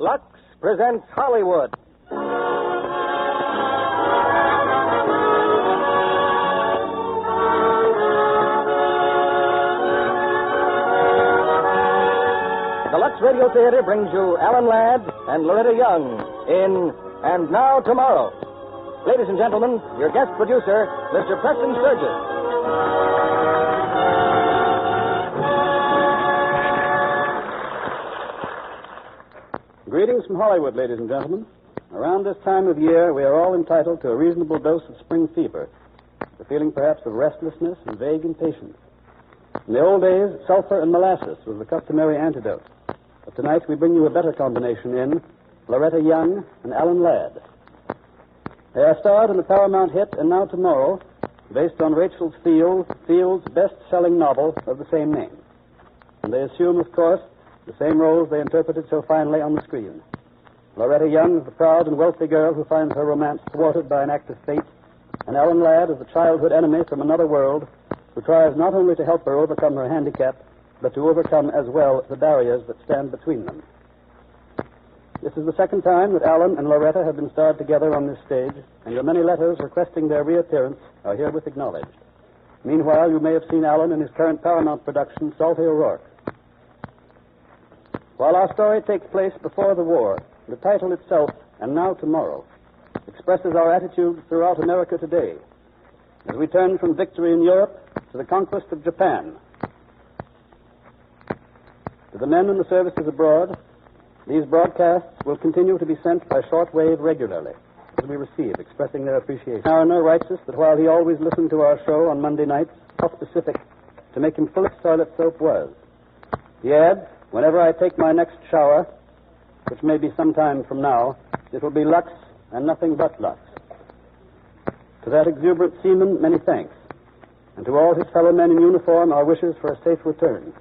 Lux presents Hollywood. The Lux Radio Theater brings you Alan Ladd and Loretta Young in And Now Tomorrow. Ladies and gentlemen, your guest producer, Mr. Preston Sturgis. Greetings from Hollywood, ladies and gentlemen. Around this time of year, we are all entitled to a reasonable dose of spring fever, the feeling perhaps of restlessness and vague impatience. In the old days, sulfur and molasses was the customary antidote. But tonight we bring you a better combination in Loretta Young and Alan Ladd. They are starred in the Paramount hit And Now Tomorrow, based on Rachel Field's best-selling novel of the same name. And they assume, of course, the same roles they interpreted so finely on the screen. Loretta Young is the proud and wealthy girl who finds her romance thwarted by an act of fate, and Alan Ladd is the childhood enemy from another world who tries not only to help her overcome her handicap, but to overcome as well the barriers that stand between them. This is the second time that Alan and Loretta have been starred together on this stage, and your many letters requesting their reappearance are herewith acknowledged. Meanwhile, you may have seen Alan in his current Paramount production, Salty O'Rourke. While our story takes place before the war, the title itself, And Now Tomorrow, expresses our attitude throughout America today, as we turn from victory in Europe to the conquest of Japan. To the men in the services abroad, these broadcasts will continue to be sent by shortwave regularly, as we receive, expressing their appreciation. Mariner writes us that while he always listened to our show on Monday nights, how specific to make him Phillips toilet soap was. He adds, whenever I take my next shower, which may be some time from now, it will be Lux and nothing but Lux. To that exuberant seaman, many thanks. And to all his fellow men in uniform, our wishes for a safe return.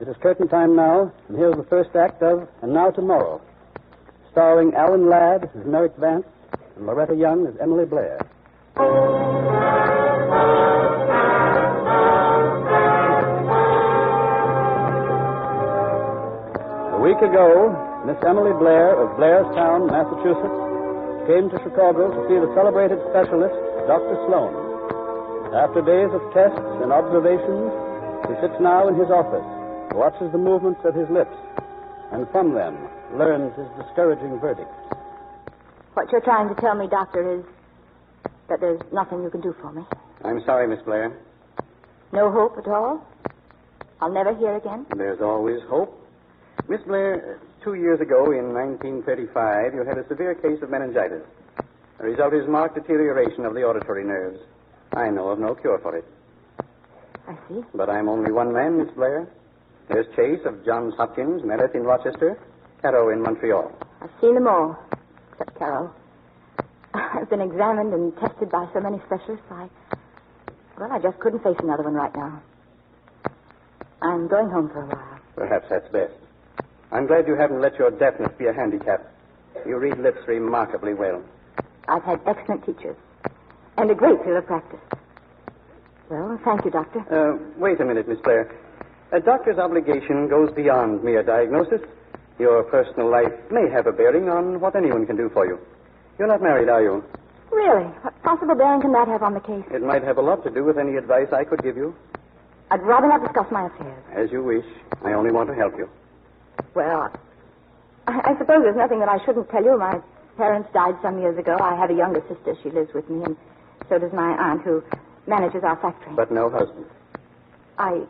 It is curtain time now, and here's the first act of And Now Tomorrow, starring Alan Ladd as Merrick Vance and Loretta Young as Emily Blair. A week ago, Miss Emily Blair of Blairtown, Massachusetts, came to Chicago to see the celebrated specialist, Dr. Sloan. After days of tests and observations, he sits now in his office, watches the movements of his lips, and from them learns his discouraging verdict. What you're trying to tell me, Doctor, is that there's nothing you can do for me. I'm sorry, Miss Blair. No hope at all? I'll never hear again? There's always hope. Miss Blair, 2 years ago, in 1935, you had a severe case of meningitis. The result is marked deterioration of the auditory nerves. I know of no cure for it. I see. But I'm only one man, Miss Blair. There's Chase of Johns Hopkins, Merritt in Rochester, Caro in Montreal. I've seen them all, except Carol. I've been examined and tested by so many specialists, I just couldn't face another one right now. I'm going home for a while. Perhaps that's best. I'm glad you haven't let your deafness be a handicap. You read lips remarkably well. I've had excellent teachers and a great deal of practice. Well, thank you, Doctor. Wait a minute, Miss Blair. A doctor's obligation goes beyond mere diagnosis. Your personal life may have a bearing on what anyone can do for you. You're not married, are you? Really? What possible bearing can that have on the case? It might have a lot to do with any advice I could give you. I'd rather not discuss my affairs. As you wish. I only want to help you. Well, I suppose there's nothing that I shouldn't tell you. My parents died some years ago. I have a younger sister. She lives with me, and so does my aunt, who manages our factory. But no husband. I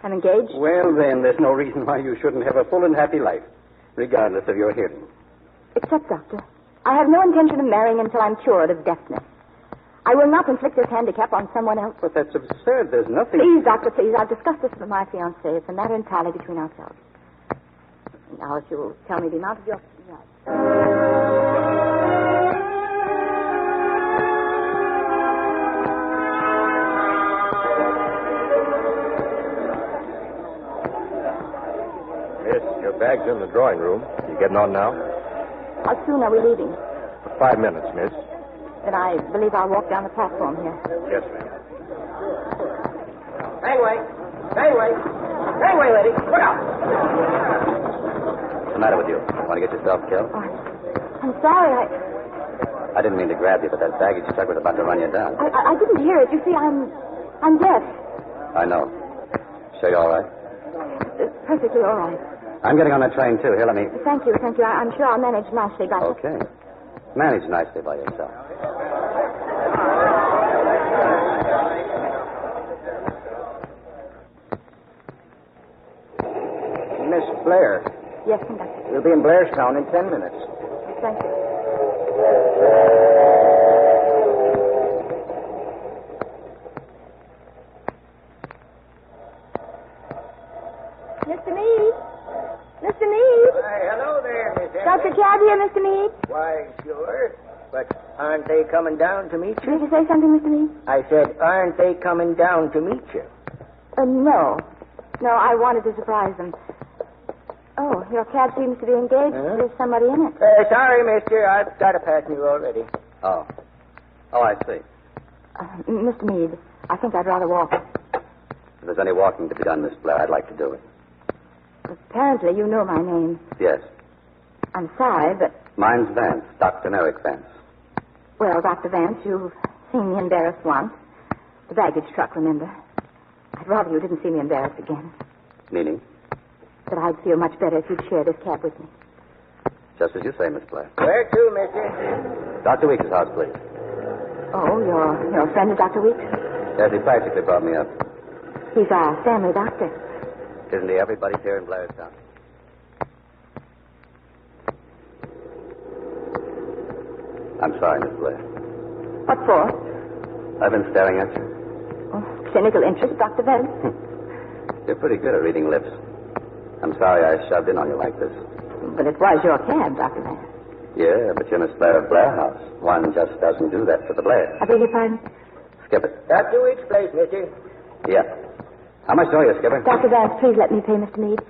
am engaged. Well, then, there's no reason why you shouldn't have a full and happy life, regardless of your hearing. Except, Doctor, I have no intention of marrying until I'm cured of deafness. I will not inflict this handicap on someone else. But that's absurd. There's nothing... Please, Doctor, please. I've discussed this with my fiancé. It's a matter entirely between ourselves. Now, if you'll tell me the amount of your... Miss, your bag's in the drawing room. You getting on now? How soon are we leaving? 5 minutes, miss. Then I believe I'll walk down the platform here. Yes, ma'am. Gangway! Gangway! Gangway, lady! Look out! the matter with you? Want to get yourself killed? Oh, I'm sorry. I didn't mean to grab you, but that baggage truck was about to run you down. I didn't hear it. You see, I'm deaf. I know. Sure you're all right? Perfectly all right. I'm getting on that train, too. Here, let me... Thank you. I'm sure I'll manage nicely by... Okay. Manage nicely by yourself. Miss Blair. Yes, conductor. We'll be in Blairtown in 10 minutes. Thank you. Mr. Meade? Mr. Meade? Why, hello there, Miss Emily. Dr. Cab here, Mr. Meade? Why, sure. But aren't they coming down to meet you? Did you say something, Mr. Meade? I said, aren't they coming down to meet you? No. No, I wanted to surprise them. Oh, your cab seems to be engaged. Huh? There's somebody in it. Sorry, mister. I've got a passenger already. Oh. Oh, I see. Mr. Meade, I think I'd rather walk. If there's any walking to be done, Miss Blair, I'd like to do it. Apparently, you know my name. Yes. I'm sorry, but... Mine's Vance, Dr. Merrick Vance. Well, Dr. Vance, you've seen me embarrassed once. The baggage truck, remember? I'd rather you didn't see me embarrassed again. Meaning? That I'd feel much better if you'd share this cab with me. Just as you say, Miss Blair. Where to, mister? Dr. Weeks' house, please. Oh, your friend is Dr. Weeks? Yes, he practically brought me up. He's our family doctor. Isn't he? Everybody's here in Blairtown. I'm sorry, Miss Blair. What for? I've been staring at you. Oh, clinical interest, Dr. Vance? You're pretty good at reading lips. I'm sorry I shoved in on you like this. But it was your cab, Dr. Vance. Yeah, but you're Miss Blair of Blair House. One just doesn't do that for the Blairs. I beg your pardon? Skip it. Dr. Weeks' place, mister. Yeah. How much do you, Skipper? Dr. Vance, please let me pay Mr. Meade.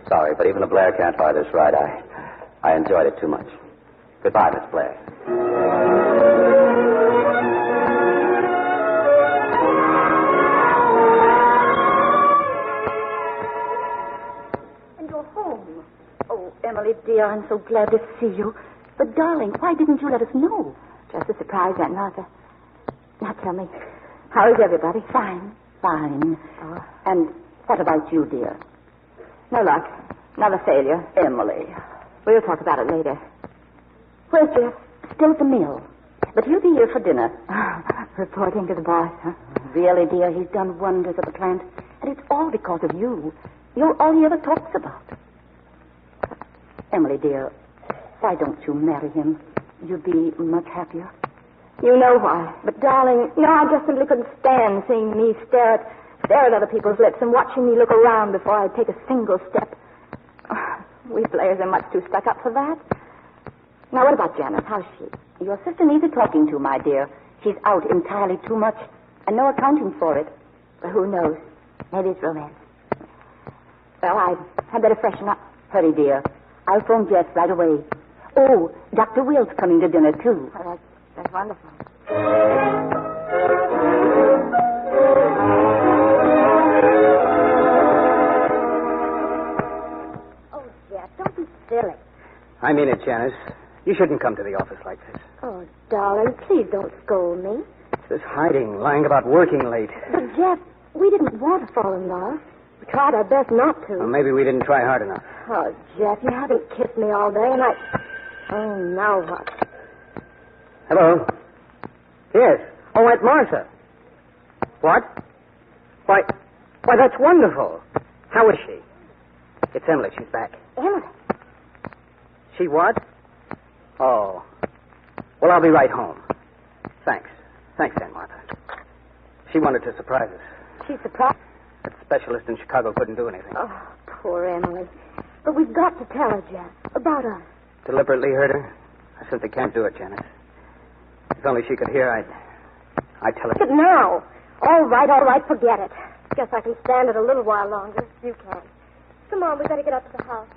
Sorry, but even the Blair can't buy this ride. I enjoyed it too much. Goodbye, Miss Blair. And you're home. Oh, Emily, dear, I'm so glad to see you. But, darling, why didn't you let us know? Just a surprise, Aunt Martha. Now, tell me, how is everybody? Fine. Fine. Oh. And what about you, dear? No luck. Another failure. Emily. We'll talk about it later. Where's Jeff? Still at the mill. But he'll be here for dinner. Reporting to the boss, huh? Really, dear, he's done wonders at the plant. And it's all because of you. You're all he ever talks about. Emily, dear, why don't you marry him? You'd be much happier. You know why. But, darling, no, I just simply couldn't stand seeing me stare at other people's lips and watching me look around before I'd take a single step. We Blairs are much too stuck up for that. Now, what about Janet? How's she? Your sister needs a talking to, my dear. She's out entirely too much, and no accounting for it. But who knows? Maybe it's romance. Well, I'd better freshen up. Hurry, dear. I'll phone Jeff right away. Oh, Dr. Will's coming to dinner, too. Well, that's wonderful. Oh, Jeff, don't be silly. I mean it, Janice. You shouldn't come to the office like this. Oh, darling, please don't scold me. This hiding, lying about working late. But, Jeff, we didn't want to fall in love. We tried our best not to. Well, maybe we didn't try hard enough. Oh, Jeff, you haven't kissed me all day, and I... Oh, now what? Hello? Yes. Oh, Aunt Martha. What? Why, that's wonderful. How is she? It's Emily. She's back. Emily? She what? Oh. Well, I'll be right home. Thanks. Thanks, Aunt Martha. She wanted to surprise us. She's surprised. That specialist in Chicago couldn't do anything. Oh, poor Emily. But we've got to tell her, Jeff, about us. Deliberately hurt her? I simply can't do it, Janice. If only she could hear, I'd tell her. But now. All right, forget it. Guess I can stand it a little while longer. You can. Come on, we better get up to the house.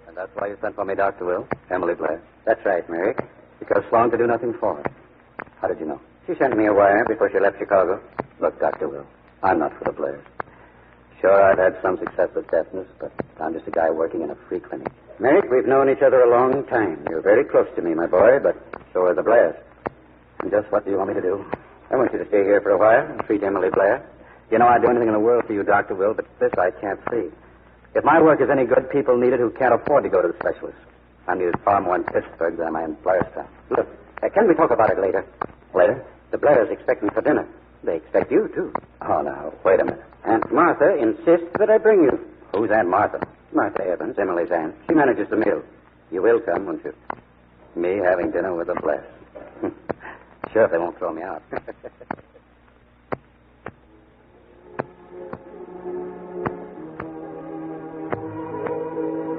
And that's why you sent for me, Dr. Will? Emily Blair. That's right, Merrick. Because Sloan could do nothing for her. How did you know? She sent me a wire before she left Chicago. Look, Dr. Will, I'm not for the Blairs. Sure, I've had some success with deafness, but I'm just a guy working in a free clinic. Merrick, we've known each other a long time. You're very close to me, my boy, but so are the Blairs. And just what do you want me to do? I want you to stay here for a while and treat Emily Blair. You know, I'd do anything in the world for you, Dr. Will, but this I can't see. If my work is any good, people need it who can't afford to go to the specialist. I'm needed far more in Pittsburgh than I am in Blairtown. Look, can we talk about it later? Later? The Blairs expect me for dinner. They expect you, too. Oh, now, wait a minute. Aunt Martha insists that I bring you. Who's Aunt Martha? Martha Evans, Emily's aunt. She manages the meal. You will come, won't you? Me having dinner with the Blairs. Sure, if they won't throw me out.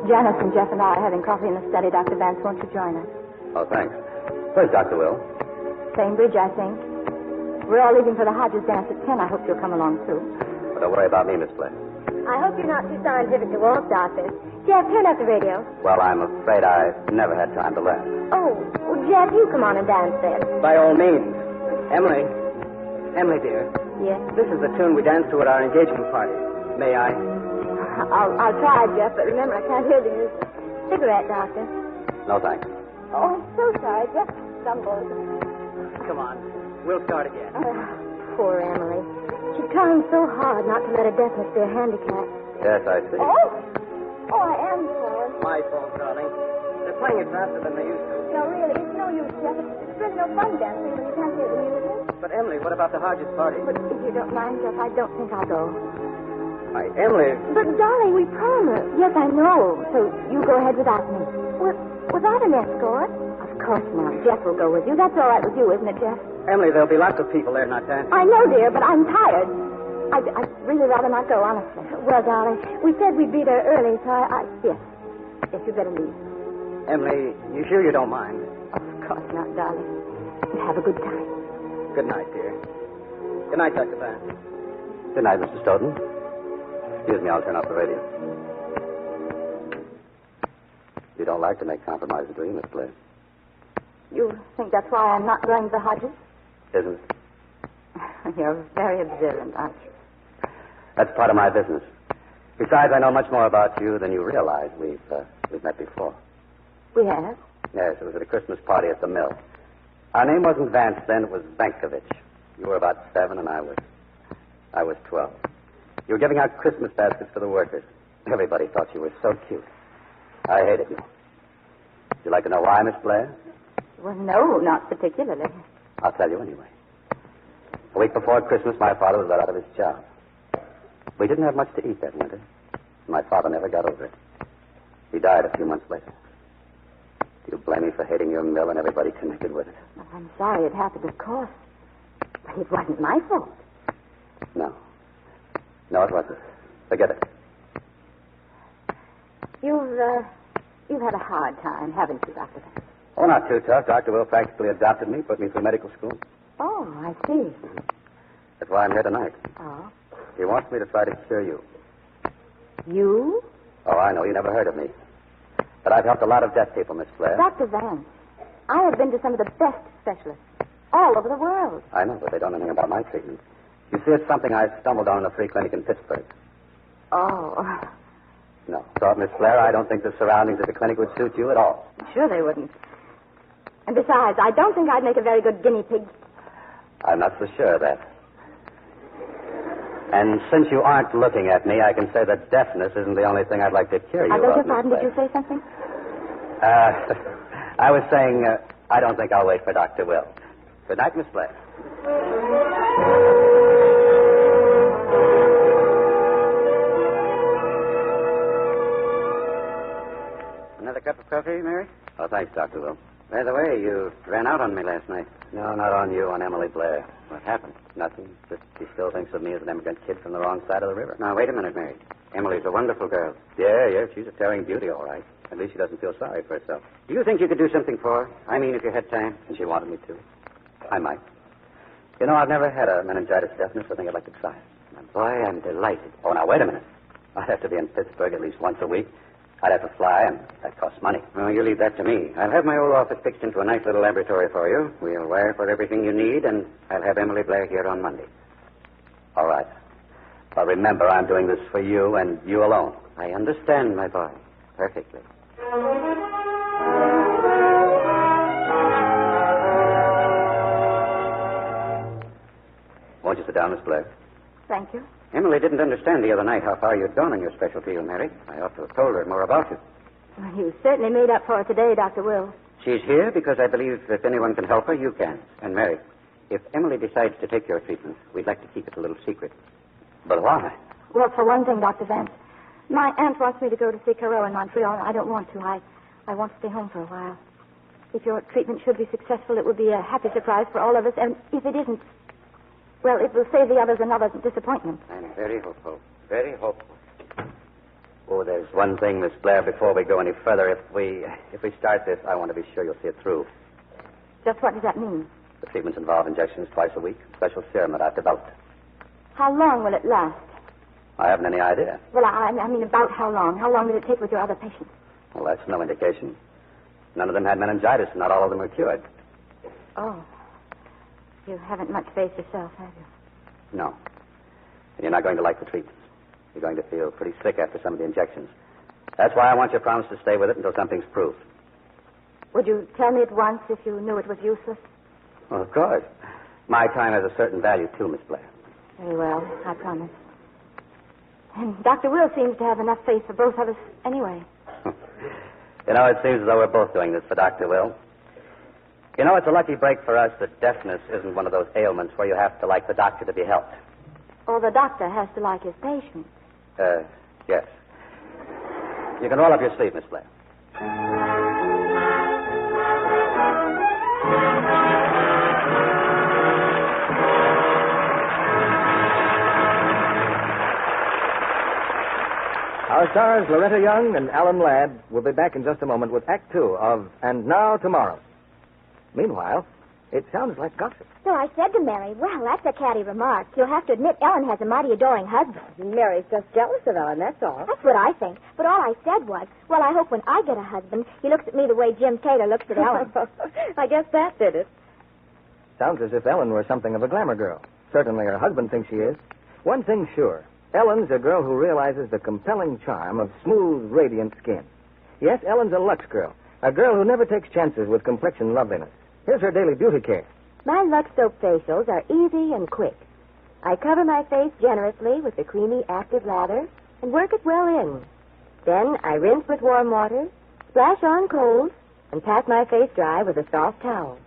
Janice and Jeff and I are having coffee in the study. Dr. Vance, won't you join us? Oh, thanks. Where's Dr. Will? Cambridge, I think. We're all leaving for the Hodges dance at 10. I hope you'll come along, too. But don't worry about me, Miss Blair. I hope you're not too scientific to walk, Doctor. Jeff, turn up the radio. Well, I'm afraid I've never had time to learn. Oh, well, Jeff, you come on and dance then. By all means. Emily, dear. Yes? This is the tune we danced to at our engagement party. May I? I'll try, Jeff, but remember, I can't hear the music. Cigarette, Doctor. No, thanks. Oh, I'm so sorry. Jeff stumbled. Come on. We'll start again. Poor Emily. She's trying so hard not to let her deafness be a handicap. Yes, I see. Oh, I am sorry. My fault, darling. They're playing it faster than they used to. No, really, it's no use, Jeff. It's really no fun dancing when you can't hear the music. But, Emily, what about the Hodges party? But if you don't mind, Jeff, I don't think I'll go. Why, Emily... But, darling, we promised. Yes, I know. So you go ahead without me. Without an escort? Of course not. Jeff will go with you. That's all right with you, isn't it, Jeff? Emily, there'll be lots of people there not dancing. I know, dear, but I'm tired. I'd really rather not go, honestly. Well, darling, we said we'd be there early, so Yes. Yes, you better leave. Emily, you sure you don't mind? Of course not, darling. Have a good time. Good night, dear. Good night, Dr. Vance. Good night, Mr. Stoughton. Excuse me, I'll turn off the radio. You don't like to make compromises, do you, Miss Blair? You think that's why I'm not going to the Hodges? Isn't it? You're very observant, aren't you? That's part of my business. Besides, I know much more about you than you realize. We've met before. We have? Yes, it was at a Christmas party at the mill. Our name wasn't Vance then, it was Vankovich. You were about 7 and I was 12. You were giving out Christmas baskets for the workers. Everybody thought you were so cute. I hated you. Would you like to know why, Miss Blair? Well, no, not particularly. I'll tell you anyway. A week before Christmas, my father was let out of his job. We didn't have much to eat that winter. My father never got over it. He died a few months later. Do you blame me for hating your mill and everybody connected with it? Well, I'm sorry it happened, of course. But it wasn't my fault. No. No, it wasn't. Forget it. You've had a hard time, haven't you, Dr. Vance? Oh, not too tough. Dr. Will practically adopted me, put me through medical school. Oh, I see. That's why I'm here tonight. Oh. He wants me to try to cure you. You? Oh, I know. You never heard of me. But I've helped a lot of deaf people, Miss Blair. Dr. Vance, I have been to some of the best specialists all over the world. I know, but they don't know anything about my treatment. You see, it's something I stumbled on in a free clinic in Pittsburgh. Oh. No. So, Miss Blair, I don't think the surroundings of the clinic would suit you at all. Sure they wouldn't. And besides, I don't think I'd make a very good guinea pig. I'm not so sure of that. And since you aren't looking at me, I can say that deafness isn't the only thing I'd like to cure you I beg your of, Miss pardon, did Blair. you say something? I was saying, I don't think I'll wait for Dr. Will. Good night, Miss Blair. Another cup of coffee, Mary? Oh, thanks, Dr. Will. By the way, you ran out on me last night. No, not on you, on Emily Blair. What happened? Nothing. Just she still thinks of me as an immigrant kid from the wrong side of the river. Now, wait a minute, Mary. Emily's a wonderful girl. Yeah, she's a tearing beauty, all right. At least she doesn't feel sorry for herself. Do you think you could do something for her? I mean, if you had time. And she wanted me to. I might. You know, I've never had a meningitis deafness. I think I'd like to try it. My boy, I'm delighted. Oh, now, wait a minute. I'd have to be in Pittsburgh at least once a week. I'd have to fly, and that costs money. Well, you leave that to me. I'll have my old office fixed into a nice little laboratory for you. We'll wire for everything you need, and I'll have Emily Blair here on Monday. All right. But remember, I'm doing this for you and you alone. I understand, my boy. Perfectly. Won't you sit down, Miss Blair? Thank you. Emily didn't understand the other night how far you'd gone in your special field, Mary. I ought to have told her more about you. Well, you certainly made up for it today, Dr. Will. She's here because I believe if anyone can help her, you can. And Mary, if Emily decides to take your treatment, we'd like to keep it a little secret. But why? Well, for one thing, Dr. Vance, my aunt wants me to go to see Carol in Montreal, and I don't want to. I want to stay home for a while. If your treatment should be successful, it would be a happy surprise for all of us. And if it isn't, well, it will save the others another disappointment. I'm very hopeful. Very hopeful. Oh, there's one thing, Miss Blair, before we go any further. If we start this, I want to be sure you'll see it through. Just what does that mean? The treatments involve injections twice a week, special serum that I've developed. How long will it last? I haven't any idea. Well, I mean, about how long? How long did it take with your other patients? Well, that's no indication. None of them had meningitis, and not all of them are cured. Oh. You haven't much faith yourself, have you? No. And you're not going to like the treatments. You're going to feel pretty sick after some of the injections. That's why I want your promise to stay with it until something's proved. Would you tell me at once if you knew it was useless? Well, of course. My time has a certain value, too, Miss Blair. Very well, I promise. And Dr. Will seems to have enough faith for both of us anyway. You know, it seems as though we're both doing this for Dr. Will. You know, it's a lucky break for us that deafness isn't one of those ailments where you have to like the doctor to be helped. Or the doctor has to like his patient. Yes. You can roll up your sleeve, Miss Blair. Our stars, Loretta Young and Alan Ladd, will be back in just a moment with Act Two of And Now Tomorrow. Meanwhile, it sounds like gossip. So I said to Mary, well, that's a catty remark. You'll have to admit Ellen has a mighty adoring husband. Mary's just jealous of Ellen, that's all. That's what I think. But all I said was, well, I hope when I get a husband, he looks at me the way Jim Taylor looks at Ellen. I guess that did it. Sounds as if Ellen were something of a glamour girl. Certainly her husband thinks she is. One thing's sure. Ellen's a girl who realizes the compelling charm of smooth, radiant skin. Yes, Ellen's a Lux girl. A girl who never takes chances with complexion loveliness. Here's her daily beauty care. My Lux Soap facials are easy and quick. I cover my face generously with the creamy active lather and work it well in. Then I rinse with warm water, splash on cold, and pat my face dry with a soft towel.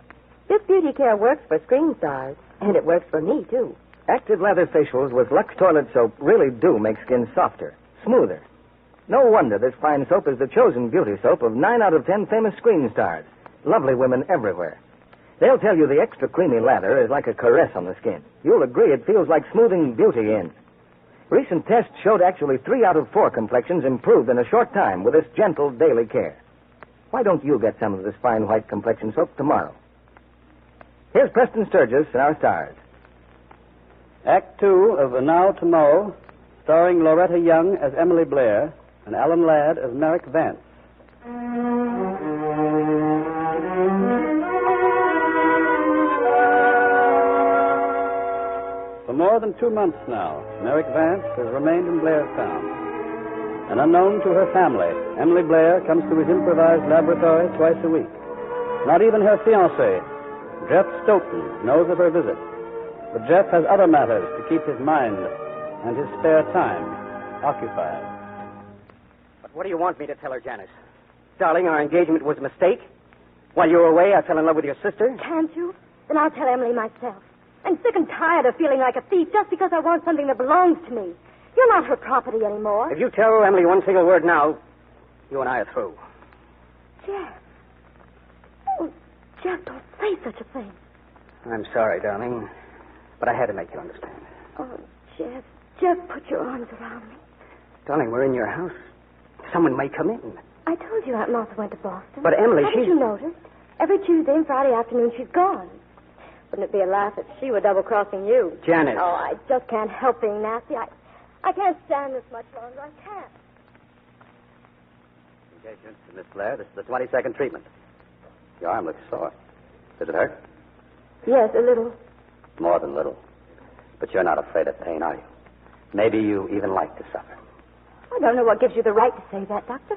This beauty care works for screen stars, and it works for me, too. Active lather facials with Lux toilet soap really do make skin softer, smoother. No wonder this fine soap is the chosen beauty soap of 9 out of 10 famous screen stars. Lovely women everywhere. They'll tell you the extra creamy lather is like a caress on the skin. You'll agree it feels like smoothing beauty in. Recent tests showed actually 3 out of 4 complexions improved in a short time with this gentle daily care. Why don't you get some of this fine white complexion soap tomorrow? Here's Preston Sturgis and our stars. Act Two of And Now Tomorrow, starring Loretta Young as Emily Blair and Alan Ladd as Merrick Vance. For more than 2 months now, Merrick Vance has remained in Blairtown. And unknown to her family, Emily Blair comes to his improvised laboratory twice a week. Not even her fiancé, Jeff Stoddard, knows of her visit. But Jeff has other matters to keep his mind and his spare time occupied. But what do you want me to tell her, Janice? Darling, our engagement was a mistake. While you were away, I fell in love with your sister. Can't you? Then I'll tell Emily myself. I'm sick and tired of feeling like a thief just because I want something that belongs to me. You're not her property anymore. If you tell Emily one single word now, you and I are through. Jeff. Oh, Jeff, don't say such a thing. I'm sorry, darling, but I had to make you understand. Oh, Jeff. Jeff, put your arms around me. Darling, we're in your house. Someone may come in. I told you Aunt Martha went to Boston. But Emily, Haven't you noticed? Every Tuesday and Friday afternoon she's gone. Wouldn't it be a laugh if she were double-crossing you? Janice. Oh, I just can't help being nasty. I can't stand this much longer. I can't. Engagement to Miss Blair. This is the 22nd treatment. Your arm looks sore. Does it hurt? Yes, a little. More than little. But you're not afraid of pain, are you? Maybe you even like to suffer. I don't know what gives you the right to say that, Doctor.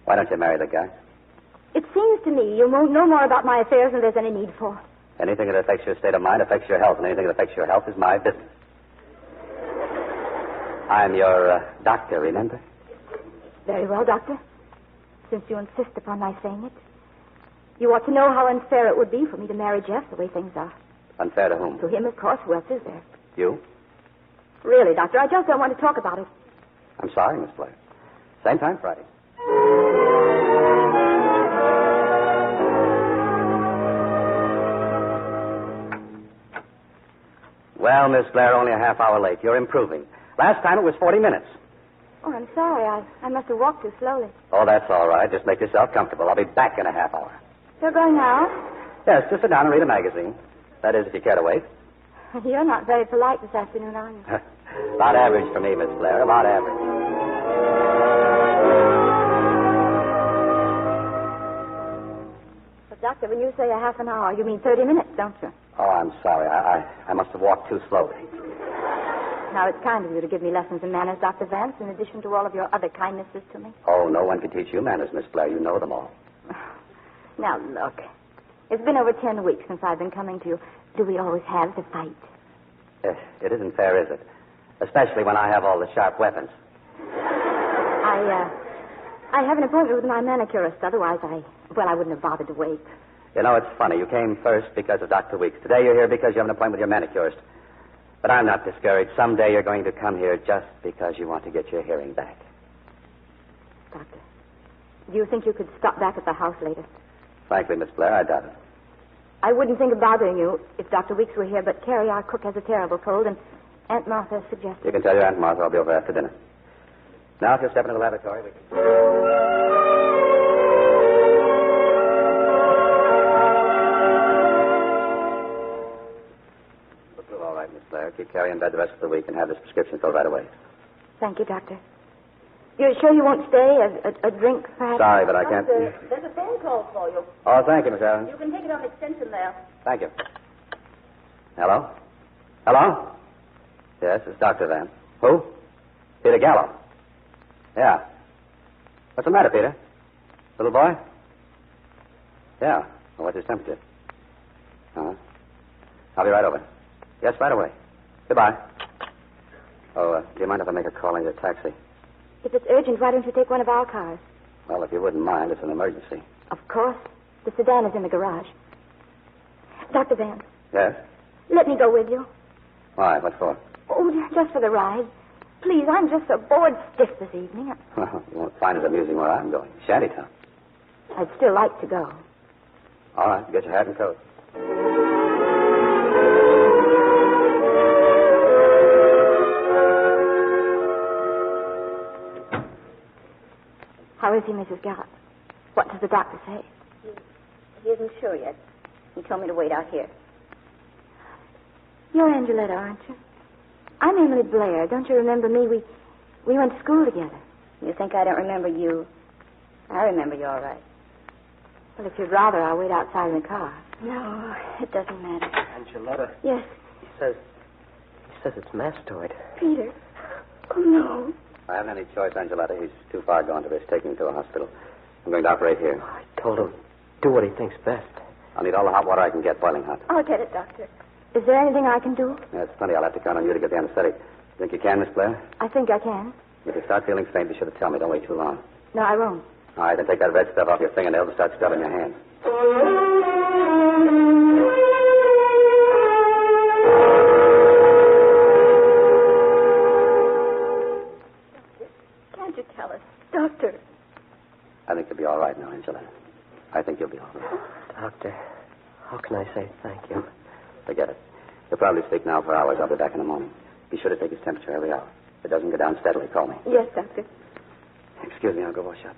Why don't you marry the guy? It seems to me you won't know more about my affairs than there's any need for. Anything that affects your state of mind affects your health, and anything that affects your health is my business. I'm your doctor, remember? Very well, Doctor. Since you insist upon my saying it. You ought to know how unfair it would be for me to marry Jeff the way things are. Unfair to whom? To him, of course. Who else is there? You? Really, Doctor, I just don't want to talk about it. I'm sorry, Miss Blair. Same time Friday. Well, Miss Blair, only a half hour late. You're improving. Last time it was 40 minutes. Oh, I'm sorry. I must have walked too slowly. Oh, that's all right. Just make yourself comfortable. I'll be back in a half hour. You're going now? Yes, just sit down and read a magazine. That is, if you care to wait. You're not very polite this afternoon, are you? About average for me, Miss Blair. About average. But, Doctor, when you say a half an hour, you mean 30 minutes, don't you? Oh, I'm sorry. I must have walked too slowly. Now, it's kind of you to give me lessons in manners, Dr. Vance, in addition to all of your other kindnesses to me. Oh, no one can teach you manners, Miss Blair. You know them all. Now, look. It's been over 10 weeks since I've been coming to you. Do we always have to fight? It isn't fair, is it? Especially when I have all the sharp weapons. I have an appointment with my manicurist. Otherwise, I wouldn't have bothered to wait. You know, it's funny. You came first because of Dr. Weeks. Today you're here because you have an appointment with your manicurist. But I'm not discouraged. Someday you're going to come here just because you want to get your hearing back. Doctor, do you think you could stop back at the house later? Frankly, Miss Blair, I doubt it. I wouldn't think of bothering you if Dr. Weeks were here, but Carrie, our cook, has a terrible cold, and Aunt Martha suggested... You can tell your Aunt Martha I'll be over after dinner. Now, if you'll step into the lavatory, we can... All right, Miss Blair. Keep Carrie in bed the rest of the week and have this prescription filled right away. Thank you, Doctor. You're sure you won't stay? A drink, perhaps? Sorry, but I can't... There's a phone call for you. Oh, thank you, Miss Evans. You can take it on extension there. Thank you. Hello? Hello? Yes, it's Dr. Vance. Who? Peter Gallo. Yeah. What's the matter, Peter? Little boy? Yeah. Well, what's his temperature? Uh-huh. I'll be right over. Yes, right away. Goodbye. Oh, do you mind if I make a call in your taxi? If it's urgent, why don't you take one of our cars? Well, if you wouldn't mind, it's an emergency. Of course. The sedan is in the garage. Dr. Vance. Yes? Let me go with you. Why? What for? Oh, just for the ride. Please, I'm just so bored stiff this evening. Well, you won't find it amusing where I'm going. Shantytown. I'd still like to go. All right, get your hat and coat. How is he, Mrs. Gallup? What does the doctor say? He isn't sure yet. He told me to wait out here. You're Angeletta, aren't you? I'm Emily Blair. Don't you remember me? We went to school together. You think I don't remember you? I remember you all right. Well, if you'd rather, I'll wait outside in the car. No, it doesn't matter. Angeletta. Yes. He says it's mastoid. Peter. Oh, no. I haven't any choice, Angeletta. He's too far gone to risk taking him to a hospital. I'm going to operate here. I told him, do what he thinks best. I'll need all the hot water I can get, boiling hot. I'll get it, Doctor. Is there anything I can do? That's plenty. I'll have to count on you to get the anesthetic. Think you can, Miss Blair? I think I can. If you start feeling faint, be sure to tell me. Don't wait too long. No, I won't. All right, then take that red stuff off your fingernails and start scrubbing your hands. Can't you tell us? Doctor. I think you'll be all right now, Angela. I think you'll be all right. Doctor, how can I say thank you? Forget it. You'll probably sleep now for hours. I'll be back in the morning. Be sure to take his temperature every hour. If it doesn't go down steadily, call me. Yes, Doctor. Excuse me, I'll go wash up.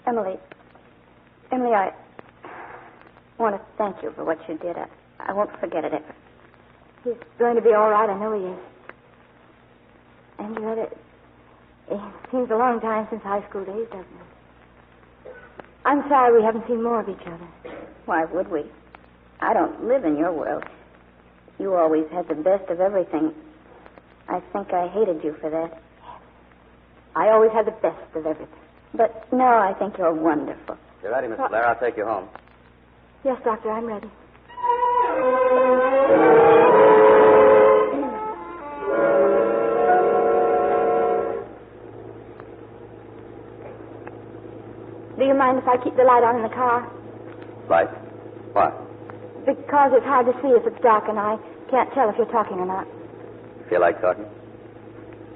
Emily, I want to thank you for what you did. I won't forget it ever. He's going to be all right. I know he is. Angela, it seems a long time since high school days, doesn't it? I'm sorry we haven't seen more of each other. Why would we? I don't live in your world. You always had the best of everything. I think I hated you for that. I always had the best of everything. But now I think you're wonderful. If you're ready, Miss Blair, I'll take you home. Yes, Doctor, I'm ready. Do you mind if I keep the light on in the car? Light? Why? Because it's hard to see if it's dark and I can't tell if you're talking or not. Feel like talking?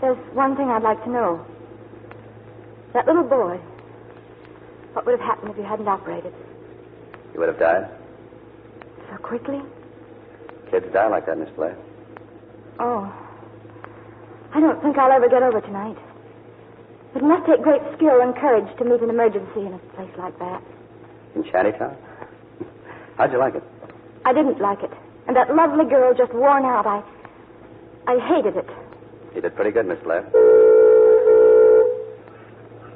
There's one thing I'd like to know. That little boy, what would have happened if you hadn't operated? You would have died? So quickly? Kids die like that, Miss Blair. Oh. I don't think I'll ever get over tonight. It must take great skill and courage to meet an emergency in a place like that. In Shantytown? How'd you like it? I didn't like it. And that lovely girl just worn out. I hated it. You did pretty good, Miss Blair.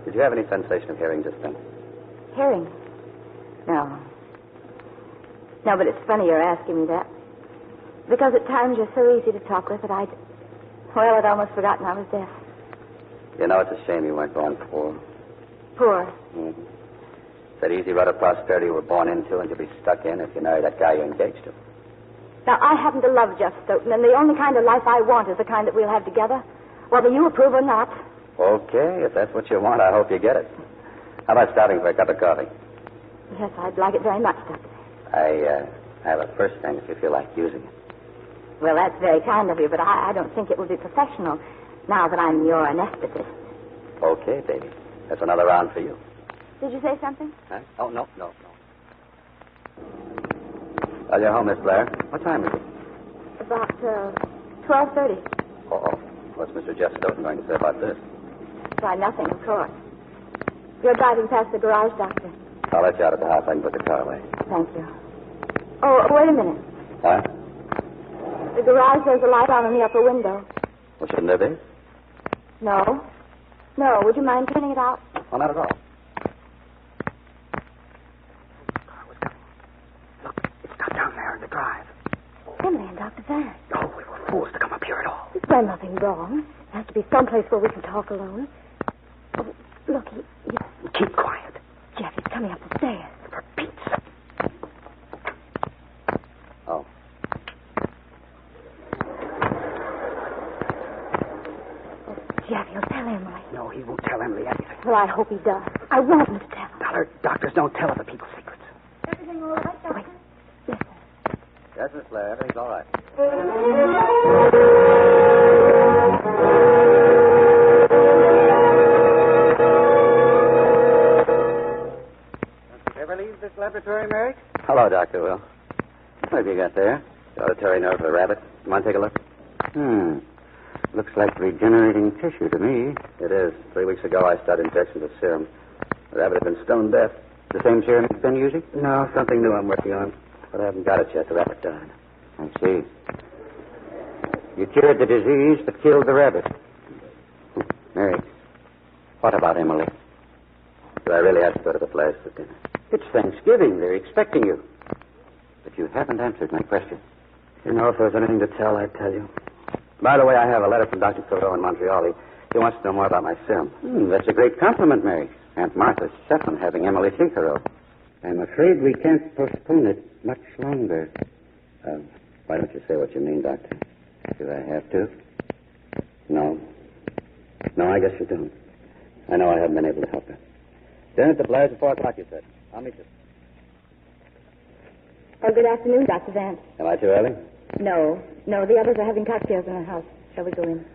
Did you have any sensation of hearing just then? Hearing? No. No, but it's funny you're asking me that. Because at times you're so easy to talk with that I'd almost forgotten I was deaf. You know, it's a shame you weren't born poor. Poor? Mm-hmm. That easy rut of prosperity you were born into and you'll be stuck in if you marry that guy you're engaged to. Now, I happen to love Jeff Stoddard, and the only kind of life I want is the kind that we'll have together, whether you approve or not. Okay, if that's what you want, I hope you get it. How about stopping for a cup of coffee? Yes, I'd like it very much, Doctor. I have a first thing if you feel like using it. Well, that's very kind of you, but I don't think it would be professional now that I'm your anesthetist. Okay, baby. That's another round for you. Did you say something? Huh? Oh, no. Well, you're home, Miss Blair. What time is it? About 12:30. Oh, what's Mr. Jeff Stoddard going to say about this? Why, nothing, of course. You're driving past the garage, Doctor. I'll let you out of the house. I can put the car away. Thank you. Oh, wait a minute. What? The garage, there's a light on in the upper window. Well, shouldn't there be? No. No, would you mind turning it out? Oh, not at all. Down there in the drive. Emily and Dr. Van. Oh, we were fools to come up here at all. There's nothing wrong. There has to be someplace where we can talk alone. Oh, look, Keep quiet. Jeff, he's coming up the stairs. For Pete's sake. Oh. Jeff, he'll tell Emily. No, he won't tell Emily anything. Well, I hope he does. I want him to tell her. Doctors don't tell other people's secrets. Everything all right, Doctor? Wait. Yes, sir. Yes, Miss Blair. Everything's all right. Don't you ever leave this laboratory, Merrick? Hello, Dr. Will. What have you got there? The auditory nerve of a rabbit. You want to take a look? Looks like regenerating tissue to me. It is. 3 weeks ago, I started injections of serum. The rabbit had been stone deaf. The same serum you've been using? No, something new I'm working on. But I haven't got it yet. The rabbit died. I see. You cured the disease, but killed the rabbit. Mary, what about Emily? Do I really have to go to the place for dinner? It's Thanksgiving. They're expecting you. But you haven't answered my question. You know, if there was anything to tell, I'd tell you. By the way, I have a letter from Dr. Thoreau in Montreal. He wants to know more about my serum. That's a great compliment, Mary. Aunt Martha's set on having Emily see Thoreau. I'm afraid we can't postpone it much longer. Why don't you say what you mean, Doctor? Do I have to? No. No, I guess you don't. I know I haven't been able to help her. Dinner at the Blair's at 4 o'clock, you said. I'll meet you. Oh, good afternoon, Dr. Vance. Am I too early? No, the others are having cocktails in our house. Shall we go in?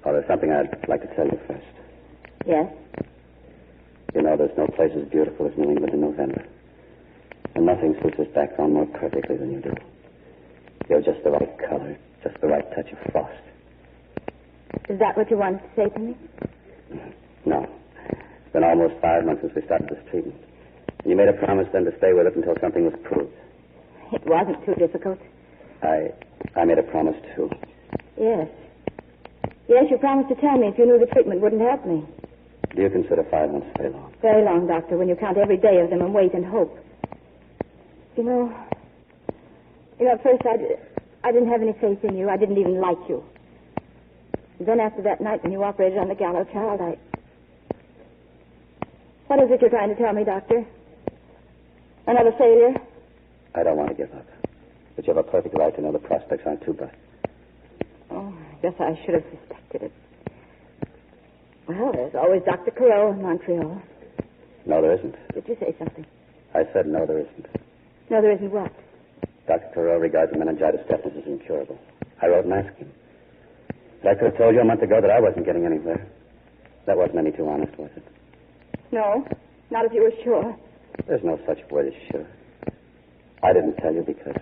Oh, there's something I'd like to tell you first. Yes? You know, there's no place as beautiful as New England in November. And nothing suits this background more perfectly than you do. You're just the right color, just the right touch of frost. Is that what you wanted to say to me? No. It's been almost 5 months since we started this treatment. And you made a promise then to stay with it until something was proved. It wasn't too difficult. I made a promise, too. Yes. Yes, you promised to tell me if you knew the treatment wouldn't help me. Do you consider 5 months very long? Very long, Doctor, when you count every day of them and wait and hope. You know, at first I didn't have any faith in you. I didn't even like you. And then after that night when you operated on the Gallo child, What is it you're trying to tell me, Doctor? Another failure? I don't want to give up. But you have a perfect right to know the prospects aren't too bright. Oh, I guess I should have suspected it. Well, there's always Dr. Carroll in Montreal. No, there isn't. Did you say something? I said no, there isn't. No, there isn't what? Dr. Carroll regards the meningitis deafness as incurable. I wrote and asked him. But I could have told you a month ago that I wasn't getting anywhere. That wasn't any too honest, was it? No, not if you were sure. There's no such word as sure. I didn't tell you because,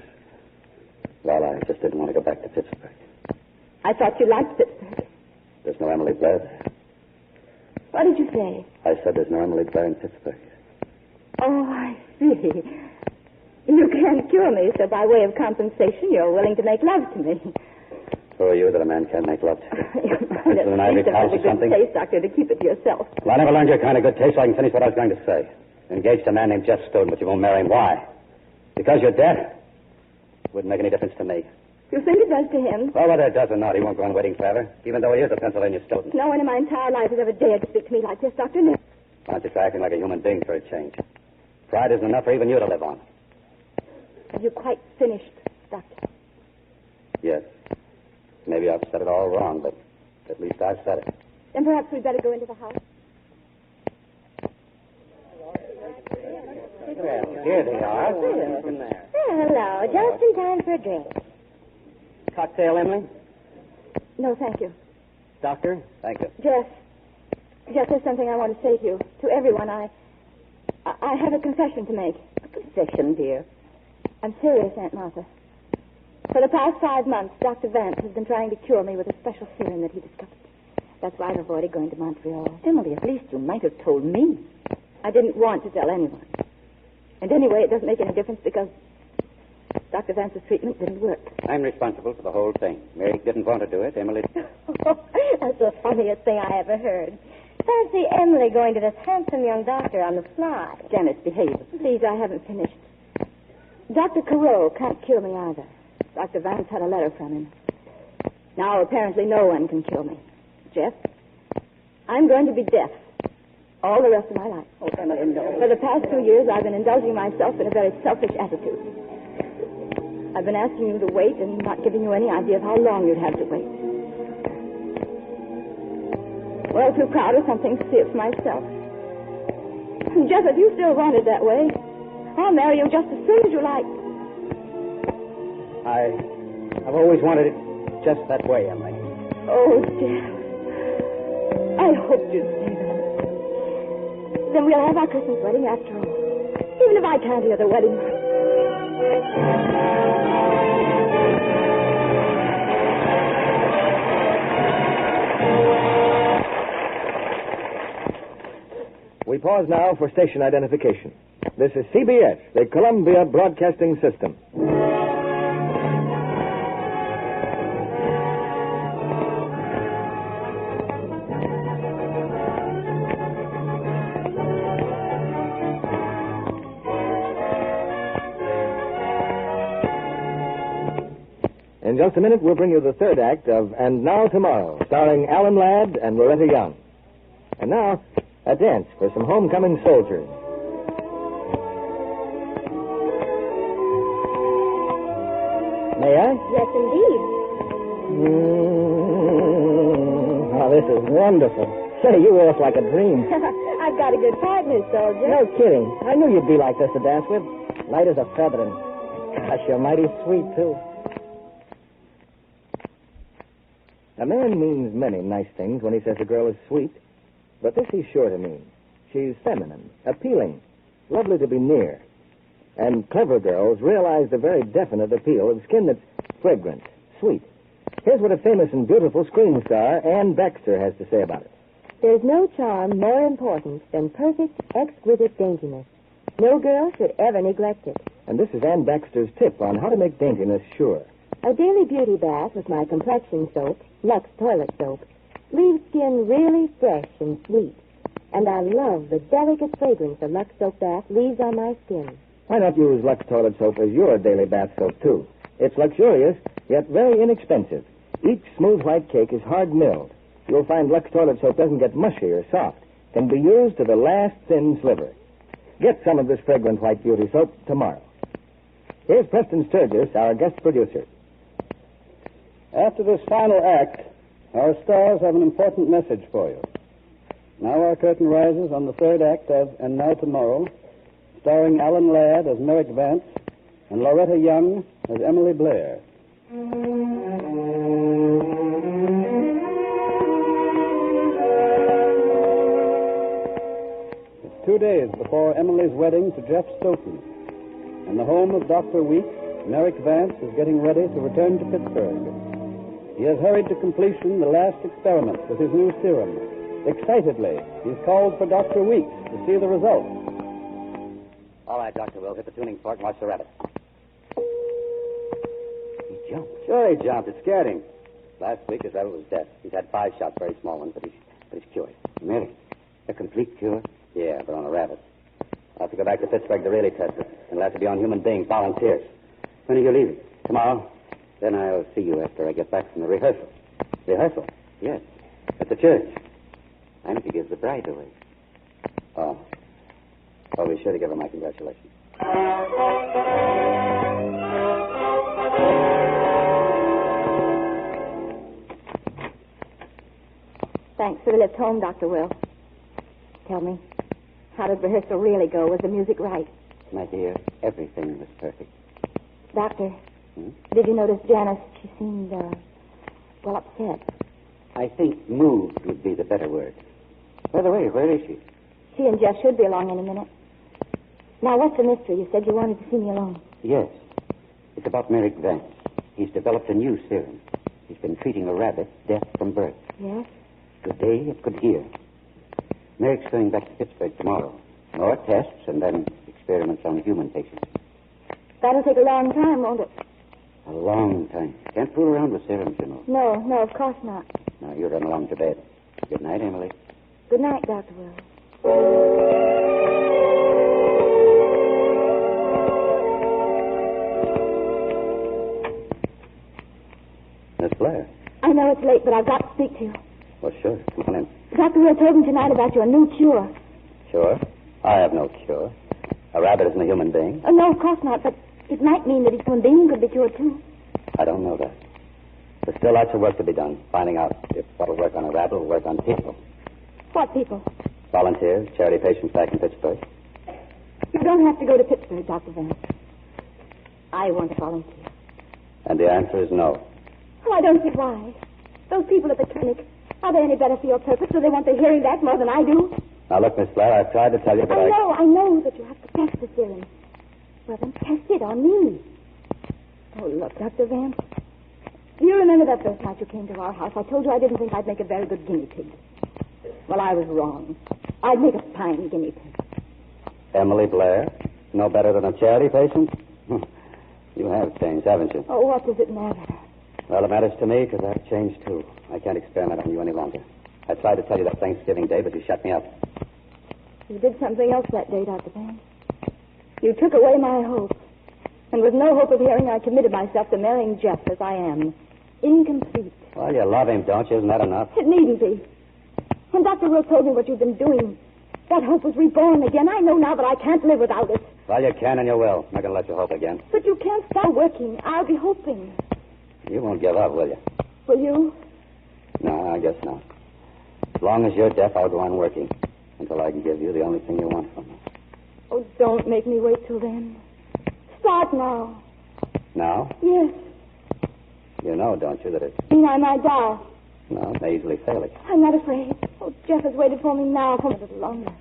well, I just didn't want to go back to Pittsburgh. I thought you liked Pittsburgh. There's no Emily Blair there. What did you say? I said there's no Emily Blair in Pittsburgh. Oh, I see. You can't cure me, so by way of compensation, you're willing to make love to me. Who are you that a man can't make love to? You might have a good something? taste, Doctor, to keep it to yourself. Well, I never learned your kind of good taste, so I can finish what I was going to say. Engaged to a man named Jeff Stoddard, but you won't marry him. Why? Because you're deaf? Wouldn't make any difference to me. You think it does to him? Well, whether it does or not, he won't go on waiting forever, even though he is a Pennsylvania student. No one in my entire life has ever dared to speak to me like this, Doctor. No. Why don't you try acting like a human being for a change? Pride isn't enough for even you to live on. Have you quite finished, Doctor? Yes. Maybe I've said it all wrong, but at least I've said it. Then perhaps we'd better go into the house. Well, here they are. Hello. Just in time for a drink. Cocktail, Emily? No, thank you. Doctor? Thank you. Jeff, there's something I want to say to you, to everyone. I have a confession to make. A confession, dear. I'm serious, Aunt Martha. For the past 5 months, Dr. Vance has been trying to cure me with a special serum that he discovered. That's why I've avoided going to Montreal. Emily, at least you might have told me. I didn't want to tell anyone. And anyway, it doesn't make any difference because Dr. Vance's treatment didn't work. I'm responsible for the whole thing. Mary didn't want to do it. Emily... That's the funniest thing I ever heard. Fancy Emily going to this handsome young doctor on the fly. Janice, behave. Please, I haven't finished. Dr. Carroll can't cure me either. Dr. Vance had a letter from him. Now, apparently, no one can cure me. Jeff, I'm going to be deaf all the rest of my life. Oh, Emily, no. For the past 2 years, I've been indulging myself in a very selfish attitude. I've been asking you to wait and not giving you any idea of how long you'd have to wait. Well, too proud or something to see it for myself. Jeff, if you still want it that way, I'll marry you just as soon as you like. I've always wanted it just that way, Emily. Oh, Jeff. I hoped you'd say that. Then we'll have our Christmas wedding after all. Even if I can't hear the wedding. We pause now for station identification. This is CBS, the Columbia Broadcasting System. In just a minute, we'll bring you the third act of And Now Tomorrow, starring Alan Ladd and Loretta Young. And now, a dance for some homecoming soldiers. May I? Yes, indeed. Oh, this is wonderful. Say, you walk like a dream. I've got a good partner, soldier. No kidding. I knew you'd be like this to dance with. Light as a feather, and gosh, you're mighty sweet, too. A man means many nice things when he says a girl is sweet, but this he's sure to mean. She's feminine, appealing, lovely to be near. And clever girls realize the very definite appeal of skin that's fragrant, sweet. Here's what a famous and beautiful screen star, Ann Baxter, has to say about it. There's no charm more important than perfect, exquisite daintiness. No girl should ever neglect it. And this is Ann Baxter's tip on how to make daintiness sure. A daily beauty bath with my complexion soap, Lux Toilet Soap, leaves skin really fresh and sweet. And I love the delicate fragrance a Lux Soap bath leaves on my skin. Why not use Lux Toilet Soap as your daily bath soap, too? It's luxurious, yet very inexpensive. Each smooth white cake is hard milled. You'll find Lux toilet soap doesn't get mushy or soft. Can be used to the last thin sliver. Get some of this fragrant white beauty soap tomorrow. Here's Preston Sturgis, our guest producer. After this final act, our stars have an important message for you. Now our curtain rises on the third act of And Now Tomorrow, starring Alan Ladd as Merrick Vance and Loretta Young as Emily Blair. It's 2 days before Emily's wedding to Jeff Stoddard. In the home of Dr. Weeks, Merrick Vance is getting ready to return to Pittsburgh. He has hurried to completion the last experiment with his new serum. Excitedly, he's called for Dr. Weeks to see the results. All right, Dr. Will, hit the tuning fork and watch the rabbit. He jumped. Sure he jumped. It scared him. Last week his rabbit was dead. He's had 5 shots, very small ones, but he's cured. Merrick, a complete cure? Yeah, but on a rabbit. I'll have to go back to Pittsburgh to really test it. And it'll have to be on human beings, volunteers. When are you leaving? Tomorrow. Then I'll see you after I get back from the rehearsal. Rehearsal? Yes. At the church. I'm to give the bride away. Oh. I'll be sure to give her my congratulations. Thanks for the lift home, Dr. Will. Tell me, how did rehearsal really go? Was the music right? My dear, everything was perfect. Doctor, did you notice Janice? She seemed, upset. I think moved would be the better word. By the way, where is she? She and Jeff should be along any minute. Now, what's the mystery? You said you wanted to see me alone. Yes. It's about Merrick Vance. He's developed a new serum. He's been treating a rabbit deaf from birth. Yes? Today it could hear. Merrick's going back to Pittsburgh tomorrow. More tests and then experiments on human patients. That'll take a long time, won't it? A long time. Can't fool around with serums, you know. No, of course not. Now, you run along to bed. Good night, Emily. Good night, Dr. Will. Miss Blair. I know it's late, but I've got to speak to you. Well, sure. Come on in. Dr. Will told me tonight about your new cure. Sure. I have no cure. A rabbit isn't a human being. Oh, no, of course not, but it might mean that a human being could be cured, too. I don't know that. There's still lots of work to be done, finding out if what'll work on a rabbit will work on people. What people? Volunteers, charity patients back in Pittsburgh. You don't have to go to Pittsburgh, Dr. Vance. I want to volunteer. And the answer is no. Oh, I don't see why. Those people at the clinic, are they any better for your purpose? Do they want the hearing back more than I do? Now, look, Miss Blair, I've tried to tell you, but I know that you have to test the serum. Well, then test it on me. Oh, look, Dr. Vance. Do you remember that first night you came to our house? I told you I didn't think I'd make a very good guinea pig. Well, I was wrong. I'd make a fine guinea pig. Emily Blair? No better than a charity patient? You have changed, haven't you? Oh, what does it matter? Well, it matters to me because I've changed, too. I can't experiment on you any longer. I tried to tell you that Thanksgiving Day, but you shut me up. You did something else that day, Dr. Vance. You took away my hope. And with no hope of hearing, I committed myself to marrying Jeff as I am. Incomplete. Well, you love him, don't you? Isn't that enough? It needn't be. When Dr. Will told me what you've been doing, that hope was reborn again. I know now that I can't live without it. Well, you can and you will. I'm not going to let you hope again. But you can't stop working. I'll be hoping. You won't give up, will you? Will you? No, I guess not. As long as you're deaf, I'll go on working until I can give you the only thing you want from me. Oh, don't make me wait till then. Start now. Now? Yes. You know, don't you, that it's... You mean I might die? No, it may easily fail it. I'm not afraid. Oh, Jeff has waited for me now for a little longer.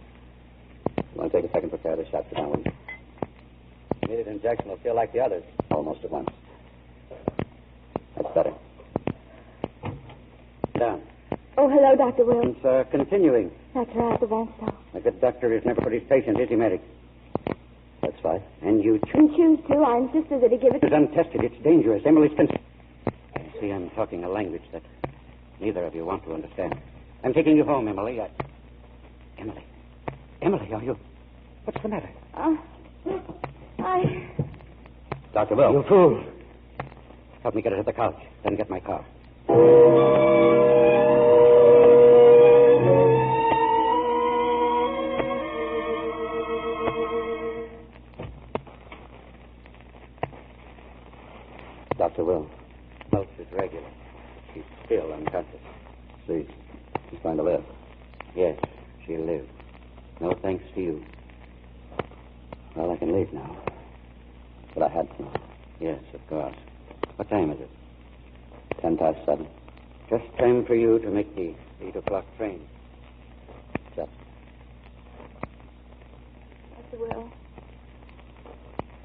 You want to take a second to prepare the shot? Sit down, will you? Immediate injection will feel like the others. Almost at once. That's better. Down. Oh, hello, Dr. Will. It's continuing. That's right, the Vance. A good doctor is never for his patient, is he, Merrick? That's right. And you You choose to. I insisted that he give it It's untested. It's dangerous. Emily's been... You see, I'm talking a language that neither of you want to understand. I'm taking you home, Emily. Emily, are you... What's the matter? I... Dr. Will. You fool. Help me get her to the couch, then get my car. Dr. Will. Pulse is regular. She's still unconscious. See. She's going to live. Yes, she'll live. No thanks to you. Well, I can leave now. But I had to. Yes, of course. What time is it? 7:10. Just time for you to make the 8 o'clock train. Just. Dr. Will.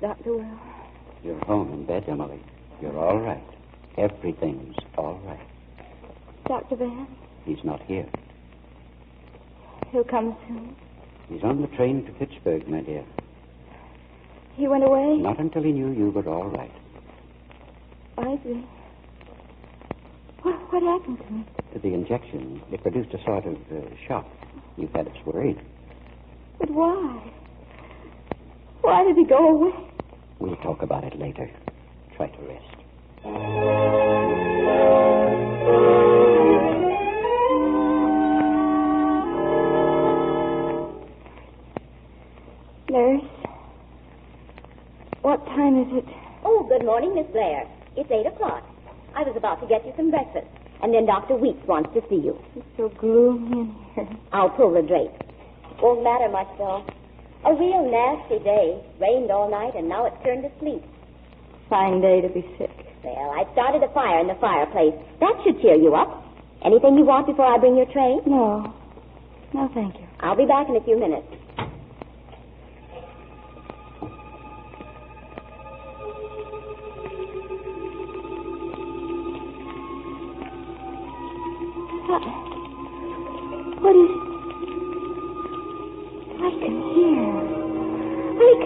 Dr. Will. You're home in bed, Emily. You're all right. Everything's all right. Dr. Van? He's not here. He'll come soon. He's on the train to Pittsburgh, my dear. He went away? Not until he knew you were all right. I see. What happened to me? The injection, it produced a sort of shock. You had us worried. But why? Why did he go away? We'll talk about it later. Try to rest. Nurse, what time is it? Oh, good morning, Miss Blair. It's 8 o'clock. I was about to get you some breakfast. And then Dr. Weeks wants to see you. It's so gloomy in here. I'll pull the drape. Won't matter much, though. A real nasty day. Rained all night, and now it's turned to sleet. Fine day to be sick. Well, I started a fire in the fireplace. That should cheer you up. Anything you want before I bring your tray? No. No, thank you. I'll be back in a few minutes. What is... I can hear. It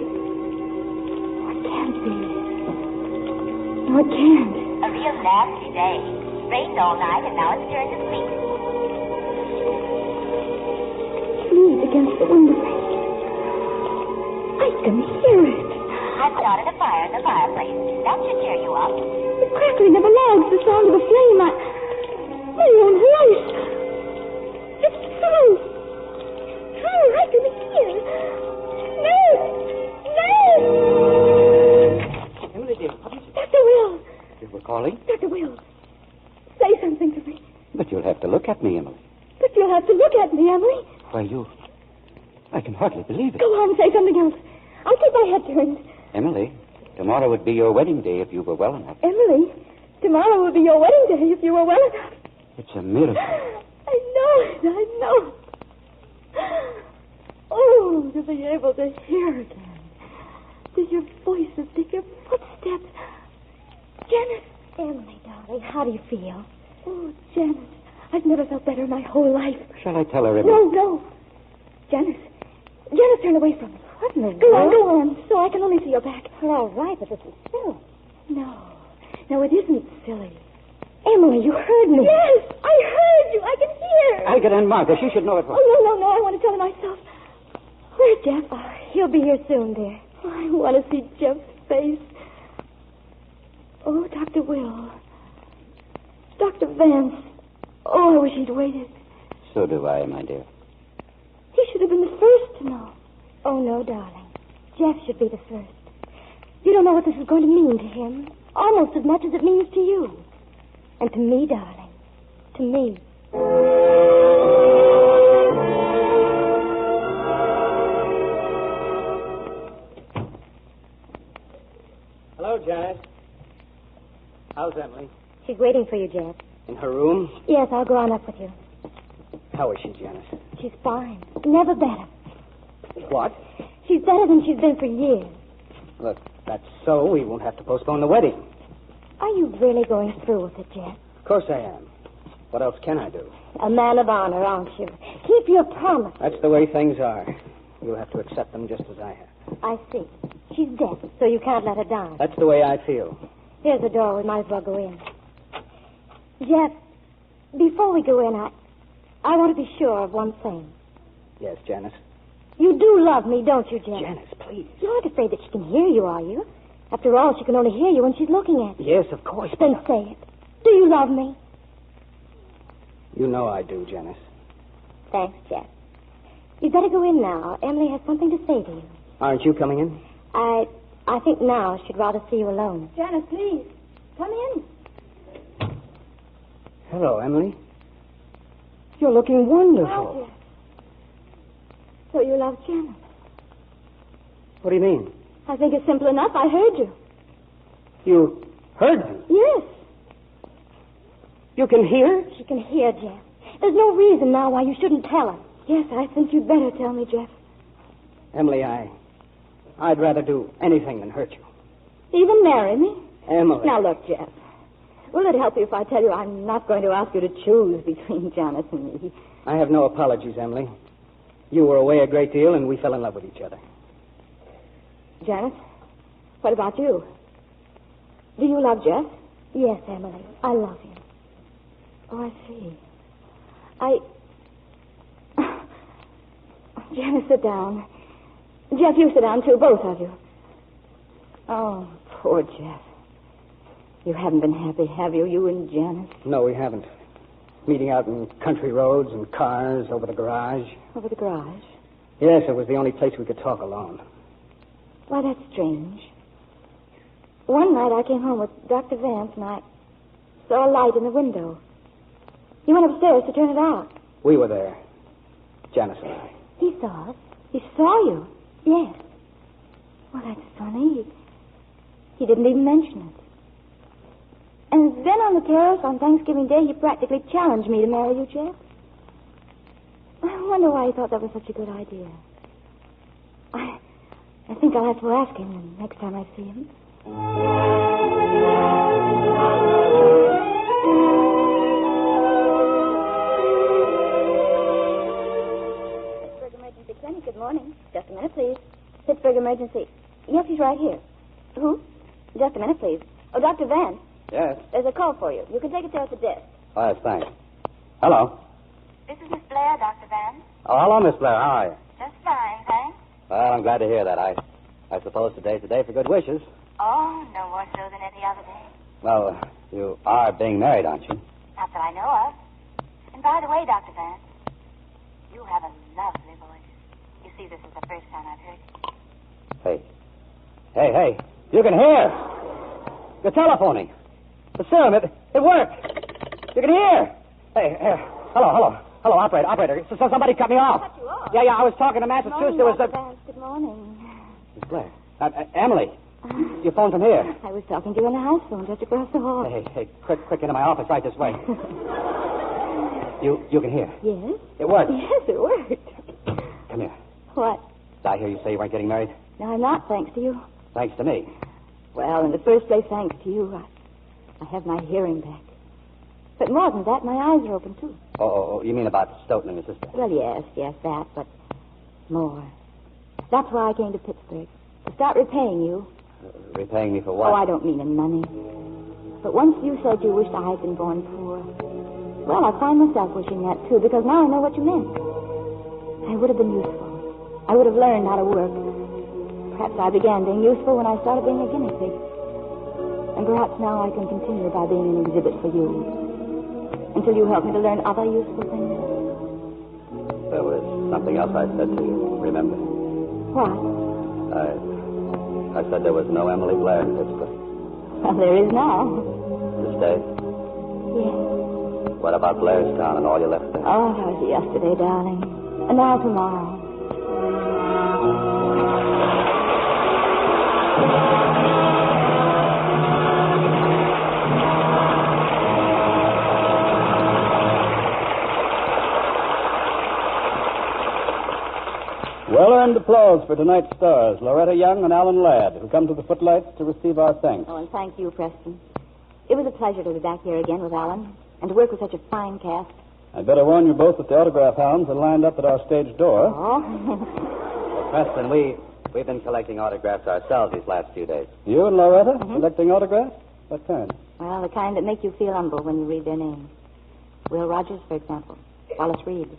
can't be. No, it can't. A real nasty day. Rained all night, and now it's turned to sleet. Lean against the window. I can hear it. I started a fire in the fireplace. That should cheer you up. The crackling of the logs, the sound of the flame. My own voice. It's true. True, I can hear. No! Emily, dear, what is it? Dr. Will. You were calling? Dr. Will. Say something to me. But you'll have to look at me, Emily. But you'll have to look at me, Emily. Why, you... I can hardly believe it. Go on, say something else. I'll keep my head turned. Emily, tomorrow would be your wedding day if you were well enough. Emily, tomorrow will be your wedding day if you were well enough. It's a miracle. I know it. Oh, to be able to hear again. To hear voices, to hear footsteps. Janice. Emily, darling, how do you feel? Oh, Janice, I've never felt better in my whole life. Shall I tell her, Emily? No. Janice, turn away from me. What in the Go on, so I can only see your back. Well, all right, but this is silly. No, it isn't silly. Emily, you heard me. Yes, I heard you. I can hear. I'll get in Martha. She should know it. Oh, no. I want to tell her myself. Where's Jeff? He'll be here soon, dear. I want to see Jeff's face. Oh, Dr. Will. Dr. Vance. Oh, I wish he'd waited. So do I, my dear. He should have been the first to know. Oh, no, darling. Jeff should be the first. You don't know what this is going to mean to him. Almost as much as it means to you. And to me, darling. To me. Hello, Janice. How's Emily? She's waiting for you, Jeff. In her room? Yes, I'll go on up with you. How is she, Janice? She's fine. Never better. What? She's better than she's been for years. Look, that's so. We won't have to postpone the wedding. Are you really going through with it, Jeff? Of course I am. What else can I do? A man of honor, aren't you? Keep your promise. That's the way things are. You'll have to accept them just as I have. I see. She's deaf, so you can't let her down. That's the way I feel. Here's the door. We might as well go in. Jeff, before we go in, I want to be sure of one thing. Yes, Janice? You do love me, don't you, Jeff? Janice, please. You aren't afraid that she can hear you, are you? After all, she can only hear you when she's looking at you. Yes, of course. Then say it. Do you love me? You know I do, Janice. Thanks, Jeff. You'd better go in now. Emily has something to say to you. Aren't you coming in? I think now she'd rather see you alone. Janice, please. Come in. Hello, Emily. You're looking wonderful. Oh, Jeff. So you love Janice? What do you mean? I think it's simple enough. I heard you. You heard me? Yes. You can hear? She can hear, Jeff. There's no reason now why you shouldn't tell her. Yes, I think you'd better tell me, Jeff. Emily, I'd rather do anything than hurt you. Even marry me? Emily. Now, look, Jeff. Will it help you if I tell you I'm not going to ask you to choose between Janice and me? I have no apologies, Emily. You were away a great deal, and we fell in love with each other. Janice, what about you? Do you love Jeff? Yes, Emily. I love him. Oh, I see. Janice, sit down. Jeff, you sit down, too, both of you. Oh, poor Jeff. You haven't been happy, have you, you and Janice? No, we haven't. Meeting out in country roads and cars over the garage. Over the garage? Yes, it was the only place we could talk alone. Why, that's strange. One night I came home with Dr. Vance and I saw a light in the window. He went upstairs to turn it out. We were there. Janice and I. He saw us. He saw you. Yes. Well, that's funny. He didn't even mention it. And then on the terrace on Thanksgiving Day, he practically challenged me to marry you, Jeff. I wonder why he thought that was such a good idea. I think I'll have to ask him the next time I see him. Pittsburgh Emergency Clinic, good morning. Just a minute, please. Pittsburgh Emergency. Yes, he's right here. Who? Just a minute, please. Oh, Dr. Vance. Yes. There's a call for you. You can take it there at the desk. Oh, yes, thanks. Hello. This is Miss Blair, Dr. Vance. Oh, hello, Miss Blair. How are you? Just fine, thanks. Well, I'm glad to hear that. I suppose today's the day for good wishes. Oh, no more so than any other day. Well, you are being married, aren't you? Not that I know of. And by the way, Dr. Vance, you have a lovely voice. You see, this is the first time I've heard it. Hey. You can hear. You're telephoning. The serum, it worked. You can hear. Hey. Hello, operator. So somebody cut me off. Cut you off? Yeah, I was talking to Massachusetts. Good morning, There was Dr. Vance. Good morning. Miss Blair. Emily. You phoned from here. I was talking to you on the house phone just across the hall. Hey, quick into my office right this way. You can hear. Yes? It worked. Yes, it worked. Come here. What? Did I hear you say you weren't getting married? No, I'm not, thanks to you. Thanks to me. Well, in the first place, thanks to you, I have my hearing back. But more than that, my eyes are open, too. Oh, you mean about Stoughton and his sister? Well, yes, that, but more. That's why I came to Pittsburgh. To start repaying you. Repaying me for what? Oh, I don't mean in money. But once you said you wished I had been born poor. Well, I find myself wishing that, too, because now I know what you meant. I would have been useful. I would have learned how to work. Perhaps I began being useful when I started being a guinea pig. And perhaps now I can continue by being an exhibit for you. Until you help me to learn other useful things. There was something else I said to you, remember? What? I said there was no Emily Blair in Pittsburgh. Well, there is now. This day? Yes. What about Blairtown and all you left there? Oh, that was yesterday, darling. And now tomorrow. Well-earned applause for tonight's stars, Loretta Young and Alan Ladd, who come to the Footlights to receive our thanks. Oh, and thank you, Preston. It was a pleasure to be back here again with Alan and to work with such a fine cast. I'd better warn you both that the autograph hounds are lined up at our stage door. Oh. Well, Preston, we've been collecting autographs ourselves these last few days. You and Loretta collecting autographs? What kind? Well, the kind that make you feel humble when you read their names. Will Rogers, for example. Wallace Reed.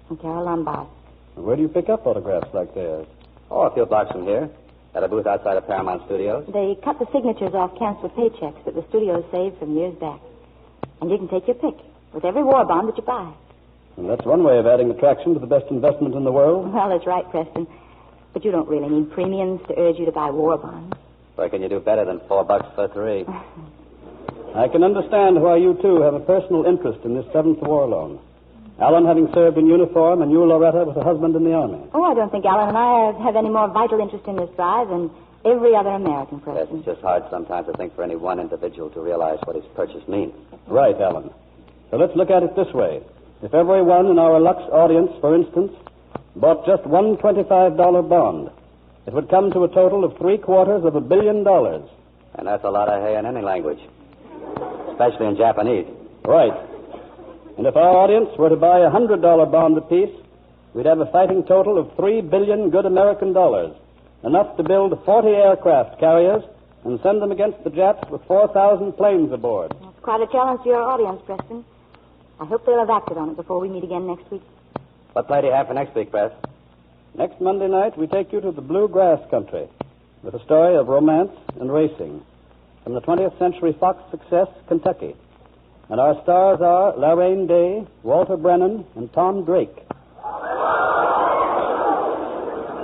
And Carol Lombard. Where do you pick up autographs like theirs? Oh, a few blocks from here. At a booth outside of Paramount Studios? They cut the signatures off canceled paychecks that the studios saved from years back. And you can take your pick with every war bond that you buy. And that's one way of adding attraction to the best investment in the world. Well, that's right, Preston. But you don't really need premiums to urge you to buy war bonds. Where can you do better than $4 for 3? I can understand why you two have a personal interest in this 7th War Loan. Alan having served in uniform, and you, Loretta, with a husband in the Army. Oh, I don't think Alan and I have any more vital interest in this drive than every other American Yes, person. it's just hard sometimes to think for any one individual to realize what his purchase means. Right, Alan. So let's look at it this way. If everyone in our Lux audience, for instance, bought just one $25 bond, it would come to a total of $750 million. And that's a lot of hay in any language, especially in Japanese. Right. And if our audience were to buy a $100 bond apiece, we'd have a fighting total of $3 billion good American dollars, enough to build 40 aircraft carriers and send them against the Japs with 4,000 planes aboard. That's quite a challenge to your audience, Preston. I hope they'll have acted on it before we meet again next week. What play do you have for next week, Press? Next Monday night, we take you to the bluegrass country with a story of romance and racing from the 20th Century Fox success, Kentucky. And our stars are Lorraine Day, Walter Brennan, and Tom Drake.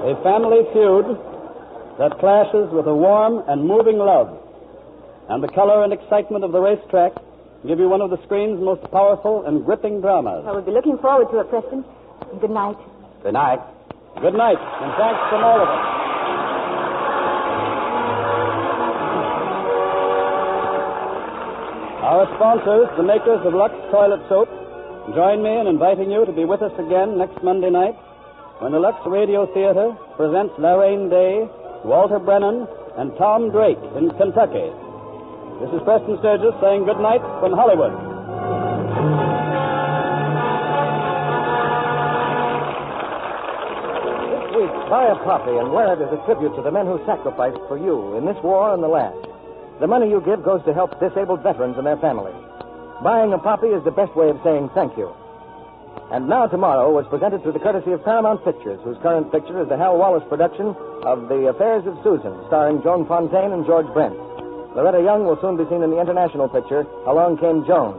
A family feud that clashes with a warm and moving love. And the color and excitement of the racetrack give you one of the screen's most powerful and gripping dramas. Well, we'll be looking forward to it, Preston. Good night. Good night. Good night, and thanks from all of us. Our sponsors, the makers of Lux Toilet Soap, join me in inviting you to be with us again next Monday night when the Lux Radio Theater presents Lorraine Day, Walter Brennan, and Tom Drake in Kentucky. This is Preston Sturgis saying good night from Hollywood. This week, buy a poppy and wear it as a tribute to the men who sacrificed for you in this war and the last. The money you give goes to help disabled veterans and their families. Buying a poppy is the best way of saying thank you. And Now Tomorrow was presented through the courtesy of Paramount Pictures, whose current picture is the Hal Wallace production of The Affairs of Susan, starring Joan Fontaine and George Brent. Loretta Young will soon be seen in the international picture, Along Came Joan.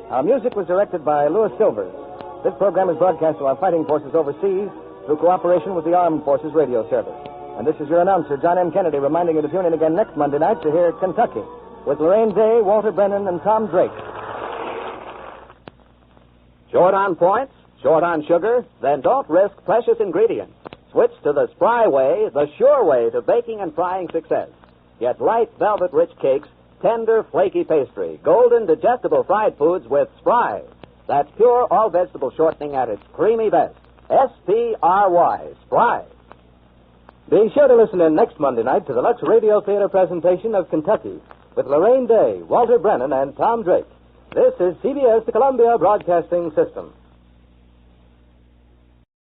Our music was directed by Louis Silvers. This program is broadcast to our fighting forces overseas through cooperation with the Armed Forces Radio Service. And this is your announcer, John M. Kennedy, reminding you to tune in again next Monday night to hear Kentucky with Lorraine Day, Walter Brennan, and Tom Drake. Short on points? Short on sugar? Then don't risk precious ingredients. Switch to the Spry way, the sure way to baking and frying success. Get light, velvet-rich cakes, tender, flaky pastry, golden, digestible fried foods with Spry. That's pure all-vegetable shortening at its creamy best. S-P-R-Y, Spry. Be sure to listen in next Monday night to the Lux Radio Theater presentation of Kentucky with Lorraine Day, Walter Brennan, and Tom Drake. This is CBS, the Columbia Broadcasting System.